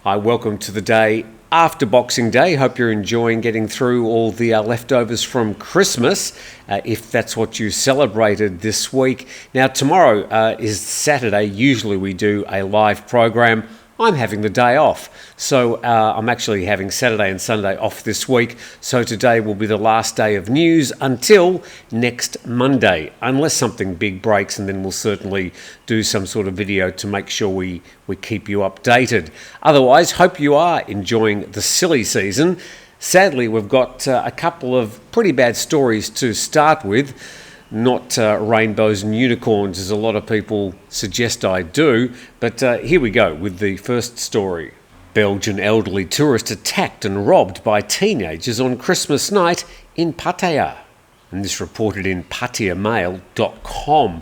Hi, welcome to the day after Boxing Day. Hope you're enjoying getting through all the leftovers from Christmas, if that's what you celebrated this week. Now, tomorrow is Saturday. Usually we do a live program. I'm having the day off, so I'm actually having Saturday and Sunday off this week, so today will be the last day of news until next Monday, unless something big breaks, and then we'll certainly do some sort of video to make sure we keep you updated. Otherwise, hope you are enjoying the silly season. Sadly, we've got a couple of pretty bad stories to start with. Not rainbows and unicorns, as a lot of people suggest I do, but here we go with the first story. Belgian elderly tourist attacked and robbed by teenagers on Christmas night in Pattaya. And this reported in PattayaMail.com.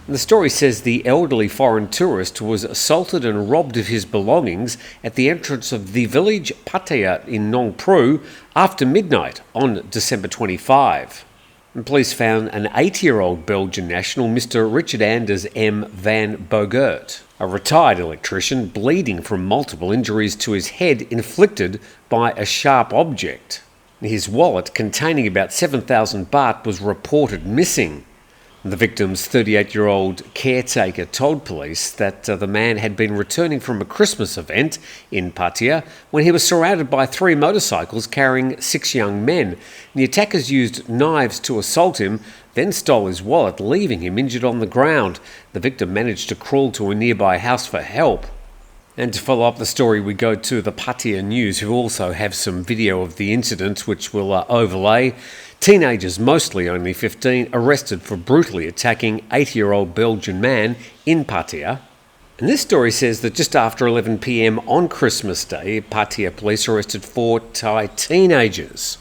And the story says the elderly foreign tourist was assaulted and robbed of his belongings at the entrance of the village Pattaya in Nong Pru after midnight on December 25. And police found an 80-year-old Belgian national, Mr. Richard Anders M. van Bogert, a retired electrician, bleeding from multiple injuries to his head inflicted by a sharp object. His wallet, containing about 7,000 baht, was reported missing. The victim's 38-year-old caretaker told police that the man had been returning from a Christmas event in Pattaya when he was surrounded by 3 motorcycles carrying 6 young men. The attackers used knives to assault him, then stole his wallet, leaving him injured on the ground. The victim managed to crawl to a nearby house for help. And to follow up the story, we go to the Pattaya News, who also have some video of the incident, which we'll overlay. Teenagers, mostly only 15, arrested for brutally attacking 80-year-old Belgian man in Pattaya. And this story says that just after 11 p.m. on Christmas Day, Pattaya police arrested 4 Thai teenagers.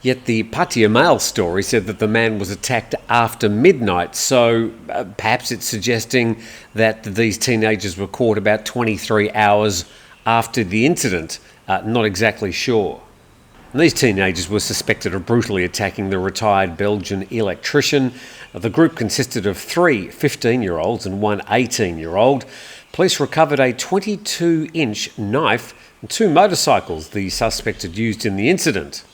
Yet the Pattaya Mail story said that the man was attacked after midnight, so perhaps it's suggesting that these teenagers were caught about 23 hours after the incident. Not exactly sure. And these teenagers were suspected of brutally attacking the retired Belgian electrician. The group consisted of 3 15-year-olds and 1 18-year-old. Police recovered a 22-inch knife and 2 motorcycles the suspect had used in the incident.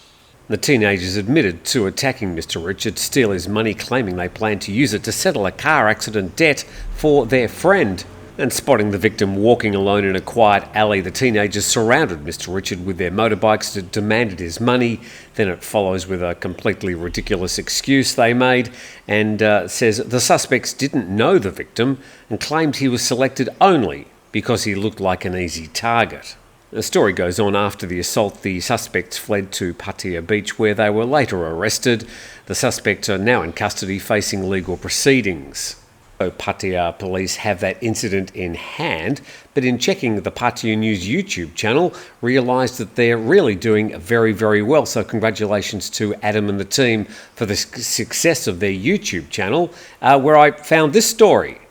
The teenagers admitted to attacking Mr. Richard to steal his money, claiming they planned to use it to settle a car accident debt for their friend. And spotting the victim walking alone in a quiet alley, the teenagers surrounded Mr. Richard with their motorbikes and demanded his money. Then it follows with a completely ridiculous excuse they made, and says the suspects didn't know the victim and claimed he was selected only because he looked like an easy target. The story goes on. After the assault, the suspects fled to Pattaya Beach, where they were later arrested. The suspects are now in custody facing legal proceedings. So Pattaya police have that incident in hand, but in checking the Pattaya News YouTube channel, realised that they're really doing very, very well. So congratulations to Adam and the team for the success of their YouTube channel, where I found this story.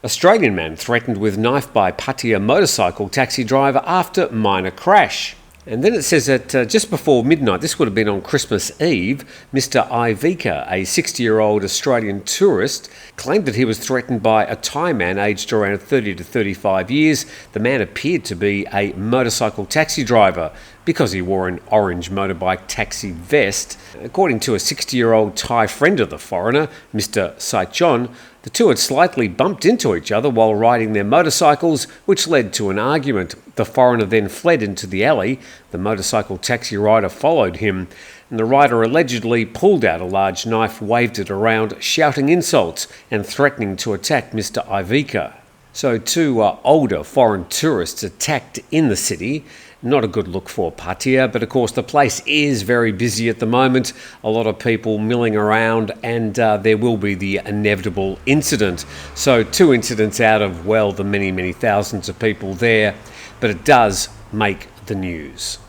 Australian man threatened with knife by Pattaya motorcycle taxi driver after minor crash. And then it says that just before midnight, this would have been on Christmas Eve, Mr. Ivika, a 60-year-old Australian tourist, claimed that he was threatened by a Thai man aged around 30 to 35 years. The man appeared to be a motorcycle taxi driver because he wore an orange motorbike taxi vest. According to a 60-year-old Thai friend of the foreigner, Mr. Saichon, the two had slightly bumped into each other while riding their motorcycles, which led to an argument. The foreigner then fled into the alley. The motorcycle taxi rider followed him, and the rider allegedly pulled out a large knife, waved it around, shouting insults and threatening to attack Mr. Ivika. So 2 older foreign tourists attacked in the city. Not a good look for Pattaya, but of course the place is very busy at the moment. A lot of people milling around, and there will be the inevitable incident. So 2 incidents out of, well, the many, many thousands of people there, but it does make the news.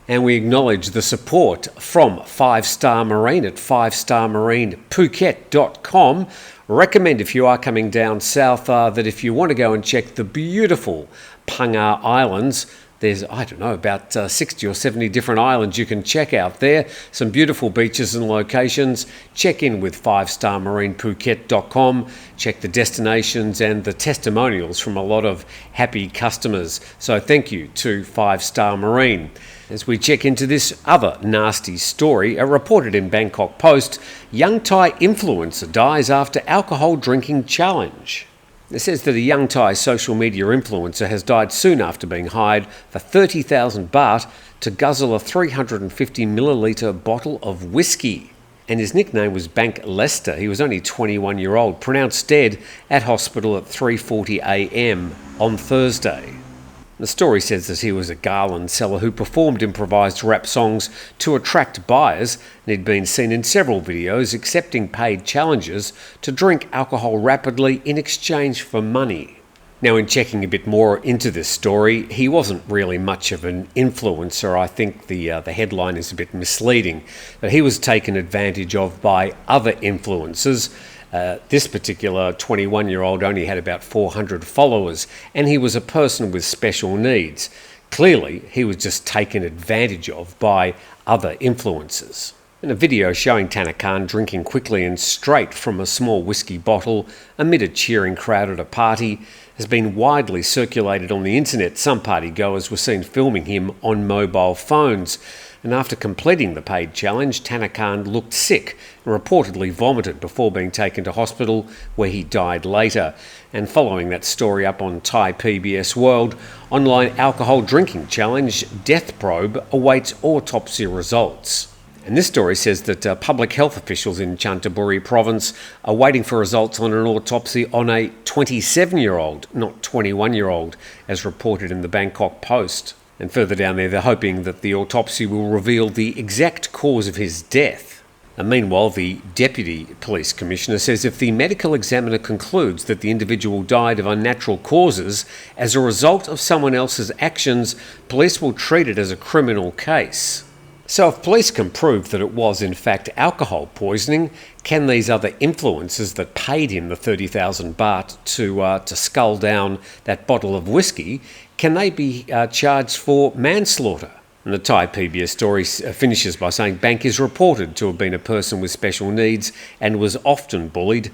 And we acknowledge the support from 5-Star Marine at 5starmarinephuket.com. Recommend, if you are coming down south, that if you want to go and check the beautiful Phangar Islands, There's, I don't know, about 60 or 70 different islands you can check out there. Some beautiful beaches and locations. Check in with 5starmarinephuket.com. Check the destinations and the testimonials from a lot of happy customers. So thank you to 5 Star Marine. As we check into this other nasty story, reported in Bangkok Post, young Thai influencer dies after alcohol drinking challenge. It says that a young Thai social media influencer has died soon after being hired for 30,000 baht to guzzle a 350 milliliter bottle of whiskey. And his nickname was Bank Lester. He was only 21-year-old, pronounced dead at hospital at 3:40 a.m. on Thursday. The story says that he was a garland seller who performed improvised rap songs to attract buyers, and he'd been seen in several videos accepting paid challenges to drink alcohol rapidly in exchange for money. Now, in checking a bit more into this story, he wasn't really much of an influencer. I think the headline is a bit misleading. But he was taken advantage of by other influencers. This particular 21-year-old only had about 400 followers, and he was a person with special needs. Clearly, he was just taken advantage of by other influencers. In a video showing Tanner Khan drinking quickly and straight from a small whiskey bottle amid a cheering crowd at a party has been widely circulated on the internet. Some party goers were seen filming him on mobile phones. And after completing the paid challenge, Tanner Khan looked sick and reportedly vomited before being taken to hospital, where he died later. And following that story up on Thai PBS World, online alcohol drinking challenge death probe awaits autopsy results. And this story says that public health officials in Chanthaburi province are waiting for results on an autopsy on a 27-year-old, not 21-year-old, as reported in the Bangkok Post. And further down there, they're hoping that the autopsy will reveal the exact cause of his death. And meanwhile, the Deputy Police Commissioner says if the medical examiner concludes that the individual died of unnatural causes as a result of someone else's actions, police will treat it as a criminal case. So if police can prove that it was in fact alcohol poisoning, can these other influencers that paid him the 30,000 baht to scull down that bottle of whiskey, can they be charged for manslaughter? And the Thai PBS story finishes by saying Bank is reported to have been a person with special needs and was often bullied.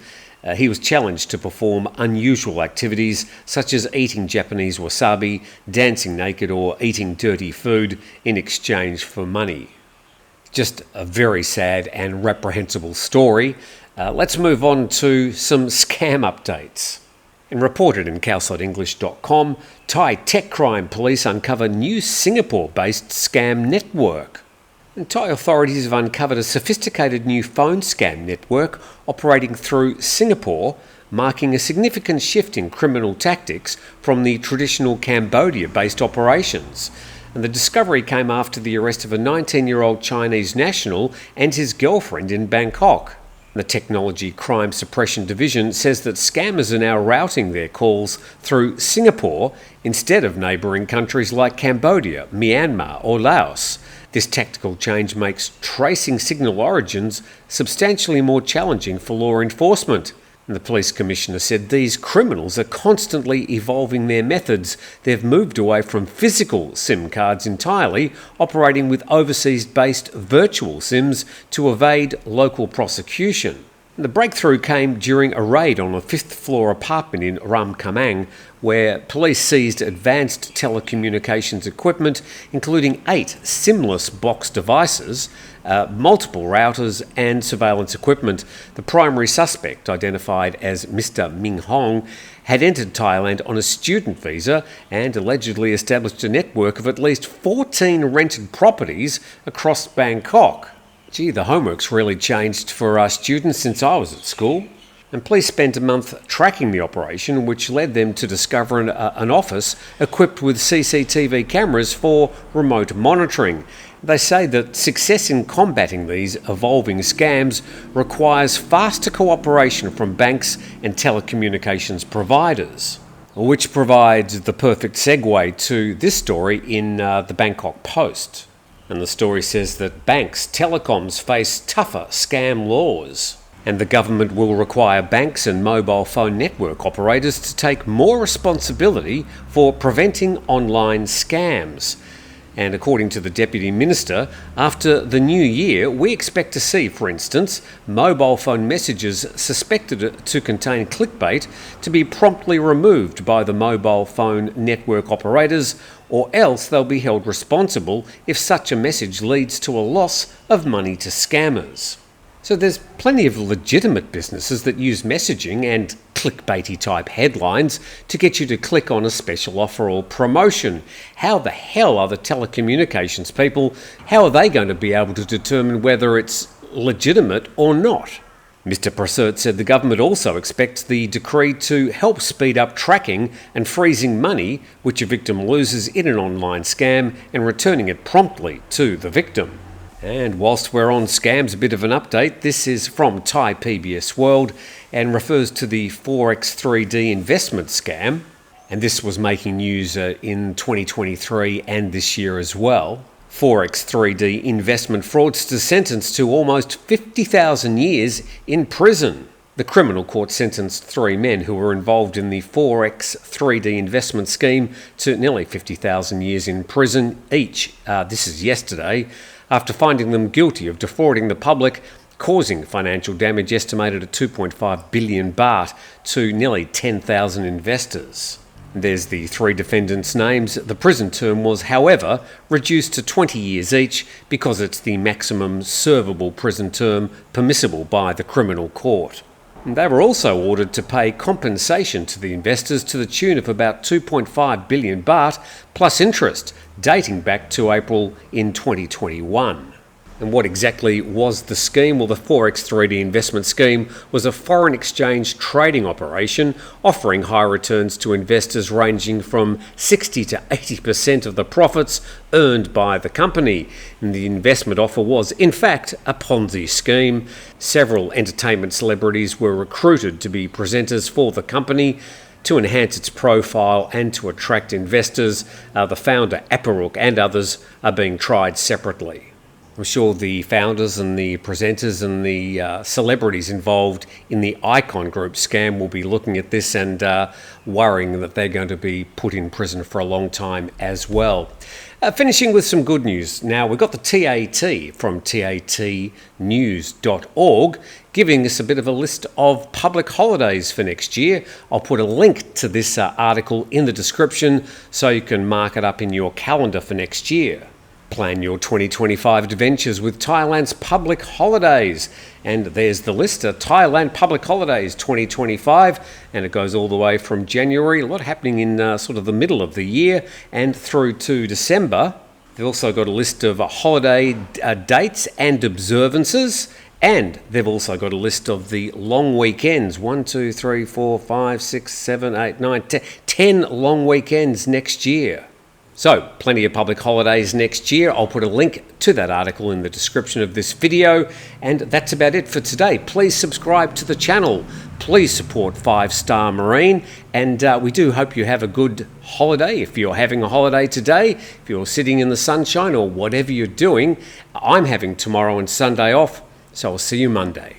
He was challenged to perform unusual activities such as eating Japanese wasabi, dancing naked or eating dirty food in exchange for money. Just a very sad and reprehensible story. Let's move on to some scam updates. And reported in calcidenglish.com, Thai tech crime police uncover new Singapore-based scam network. And Thai authorities have uncovered a sophisticated new phone scam network operating through Singapore, marking a significant shift in criminal tactics from the traditional Cambodia-based operations. And the discovery came after the arrest of a 19-year-old Chinese national and his girlfriend in Bangkok. The Technology Crime Suppression Division says that scammers are now routing their calls through Singapore instead of neighbouring countries like Cambodia, Myanmar or Laos. This tactical change makes tracing signal origins substantially more challenging for law enforcement. And the police commissioner said these criminals are constantly evolving their methods. They've moved away from physical SIM cards entirely, operating with overseas-based virtual SIMs to evade local prosecution. The breakthrough came during a raid on a fifth-floor apartment in Ram Kamang, where police seized advanced telecommunications equipment, including 8 SIM-less box devices, multiple routers and surveillance equipment. The primary suspect, identified as Mr. Ming Hong, had entered Thailand on a student visa and allegedly established a network of at least 14 rented properties across Bangkok. Gee, the homework's really changed for our students since I was at school. And police spent a month tracking the operation, which led them to discover an office equipped with CCTV cameras for remote monitoring. They say that success in combating these evolving scams requires faster cooperation from banks and telecommunications providers, which provides the perfect segue to this story in the Bangkok Post. And the story says that banks, telecoms face tougher scam laws. And the government will require banks and mobile phone network operators to take more responsibility for preventing online scams. And according to the Deputy Minister, after the new year, we expect to see, for instance, mobile phone messages suspected to contain clickbait to be promptly removed by the mobile phone network operators, or else they'll be held responsible if such a message leads to a loss of money to scammers. So there's plenty of legitimate businesses that use messaging and clickbaity type headlines to get you to click on a special offer or promotion. How the hell are the telecommunications people, how are they going to be able to determine whether it's legitimate or not? Mr. Prasert said the government also expects the decree to help speed up tracking and freezing money which a victim loses in an online scam and returning it promptly to the victim. And whilst we're on scams, a bit of an update. This is from Thai PBS World and refers to the Forex 3D investment scam. And this was making news in 2023 and this year as well. Forex 3D investment fraudster sentenced to almost 50,000 years in prison. The criminal court sentenced 3 men who were involved in the Forex 3D investment scheme to nearly 50,000 years in prison each. This is yesterday, after finding them guilty of defrauding the public, causing financial damage estimated at 2.5 billion baht to nearly 10,000 investors. There's the 3 defendants' names. The prison term was, however, reduced to 20 years each because it's the maximum servable prison term permissible by the criminal court. They were also ordered to pay compensation to the investors to the tune of about 2.5 billion baht plus interest, dating back to April in 2021. And what exactly was the scheme? Well, the Forex 3D investment scheme was a foreign exchange trading operation offering high returns to investors ranging from 60 to 80% of the profits earned by the company. And the investment offer was, in fact, a Ponzi scheme. Several entertainment celebrities were recruited to be presenters for the company to enhance its profile and to attract investors. The founder, Aparuk, and others are being tried separately. I'm sure the founders and the presenters and the celebrities involved in the Icon Group scam will be looking at this and worrying that they're going to be put in prison for a long time as well. Finishing with some good news. Now, we've got the TAT from tatnews.org giving us a bit of a list of public holidays for next year. I'll put a link to this article in the description so you can mark it up in your calendar for next year. Plan your 2025 adventures with Thailand's public holidays. And there's the list, Thailand Public Holidays 2025, and it goes all the way from January. A lot happening in sort of the middle of the year and through to December. They've also got a list of holiday dates and observances, and they've also got a list of the long weekends. 1, 2, 3, 4, 5, 6, 7, 8, 9, 10 long weekends next year. So, plenty of public holidays next year. I'll put a link to that article in the description of this video. And that's about it for today. Please subscribe to the channel. Please support 5 Star Marine. And we do hope you have a good holiday. If you're having a holiday today, if you're sitting in the sunshine or whatever you're doing, I'm having tomorrow and Sunday off. So I'll see you Monday.